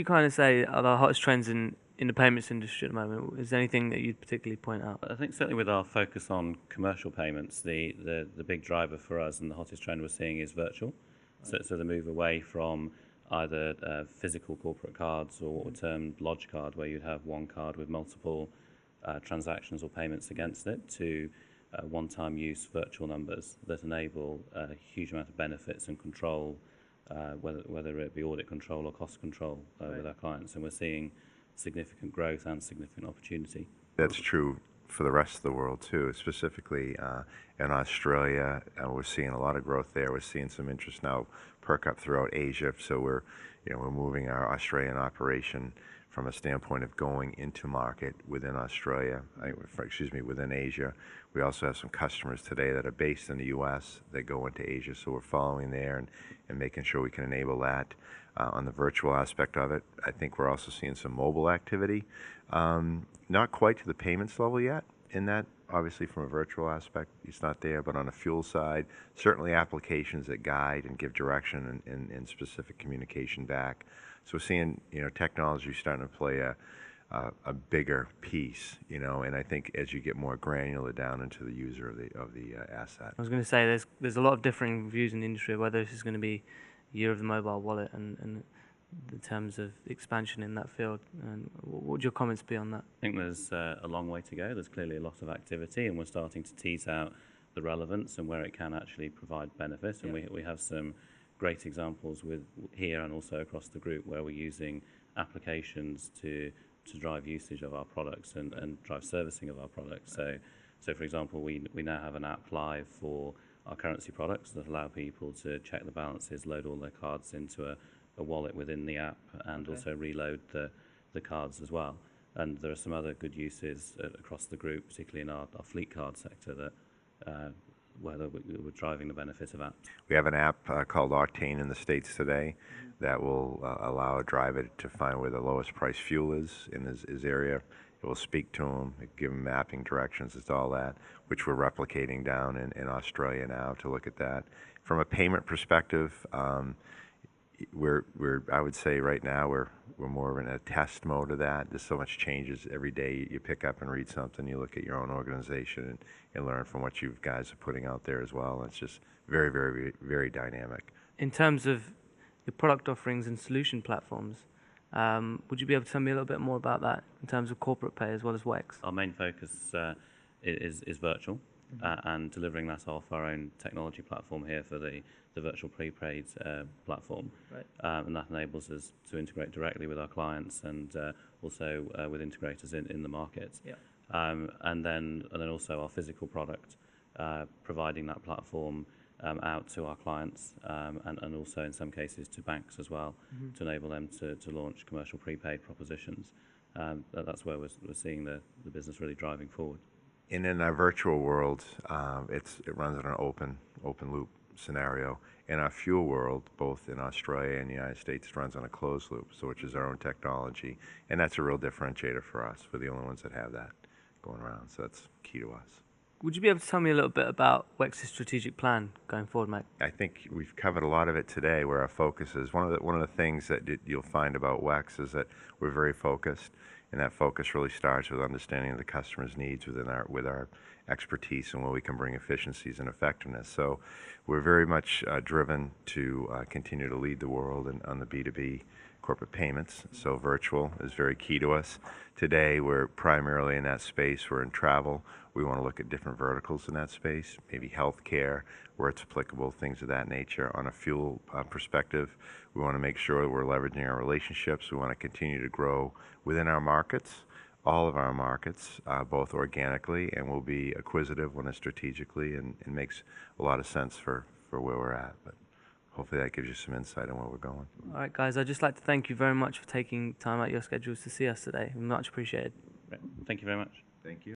you kind of say are the hottest trends in the payments industry at the moment? Is there anything that you'd particularly point out? I think certainly with our focus on commercial payments, the big driver for us and the hottest trend we're seeing is virtual. So the move away from either physical corporate cards or termed lodge card, where you'd have one card with multiple transactions or payments against it, to one-time use virtual numbers that enable a huge amount of benefits and control, whether it be audit control or cost control with our clients. And we're seeing significant growth and significant opportunity. That's true for the rest of the world too, specifically in Australia. We're seeing a lot of growth there. We're seeing some interest now perk up throughout Asia. So we're moving our Australian operation from a standpoint of going into market within Australia, within Asia. We also have some customers today that are based in the U.S. that go into Asia, so we're following there and making sure we can enable that. On the virtual aspect of it, I think we're also seeing some mobile activity. Not quite to the payments level yet in that. Obviously, from a virtual aspect, it's not there, but on a fuel side, certainly applications that guide and give direction and specific communication back. So we're seeing, technology starting to play a bigger piece, and I think as you get more granular down into the user of the asset. I was going to say there's a lot of differing views in the industry whether this is going to be year of the mobile wallet and in terms of expansion in that field. And what would your comments be on that? I think there's a long way to go. There's clearly a lot of activity, and we're starting to tease out the relevance and where it can actually provide benefit. And we have some great examples with here and also across the group where we're using applications to drive usage of our products and drive servicing of our products. So for example, we now have an app live for our currency products that allow people to check the balances, load all their cards into a wallet within the app, and also reload the cards as well. And there are some other good uses across the group, particularly in our fleet card sector, that where we're driving the benefit of apps. We have an app called Octane in the States today that will allow a driver to find where the lowest price fuel is in his area. It will speak to him, give him mapping directions, it's all that, which we're replicating down in Australia now to look at that. From a payment perspective, I would say right now we're more in a test mode of that. There's so much changes every day. You pick up and read something, you look at your own organization and learn from what you guys are putting out there as well. It's just very, very, very dynamic. In terms of your product offerings and solution platforms, would you be able to tell me a little bit more about that in terms of corporate pay as well as WEX? Our main focus is virtual, and delivering that off our own technology platform here for the virtual prepaid platform. Right. And that enables us to integrate directly with our clients and also with integrators in the market. Yeah. And then also our physical product, providing that platform out to our clients, and also in some cases to banks as well, to enable them to launch commercial prepaid propositions. That's where we're seeing the business really driving forward. And in our virtual world, it runs on an open loop scenario. In our fuel world, both in Australia and the United States, it runs on a closed loop, which is our own technology, and that's a real differentiator for us. We're the only ones that have that going around, so that's key to us. Would you be able to tell me a little bit about WEX's strategic plan going forward, Mike? I think we've covered a lot of it today, where our focus is. One of the things that you'll find about WEX is that we're very focused, and that focus really starts with understanding the customer's needs with our expertise and where we can bring efficiencies and effectiveness. So we're very much driven to continue to lead the world on the B2B corporate payments. So virtual is very key to us. Today we're primarily in that space. We're in travel. We want to look at different verticals in that space, maybe healthcare, where it's applicable, things of that nature. On a fuel perspective, we want to make sure that we're leveraging our relationships. We want to continue to grow within our markets, all of our markets, both organically, and we'll be acquisitive when it's strategically and makes a lot of sense for where we're at. But hopefully that gives you some insight on where we're going. All right, guys, I'd just like to thank you very much for taking time out of your schedules to see us today. Much appreciated. Thank you very much. Thank you.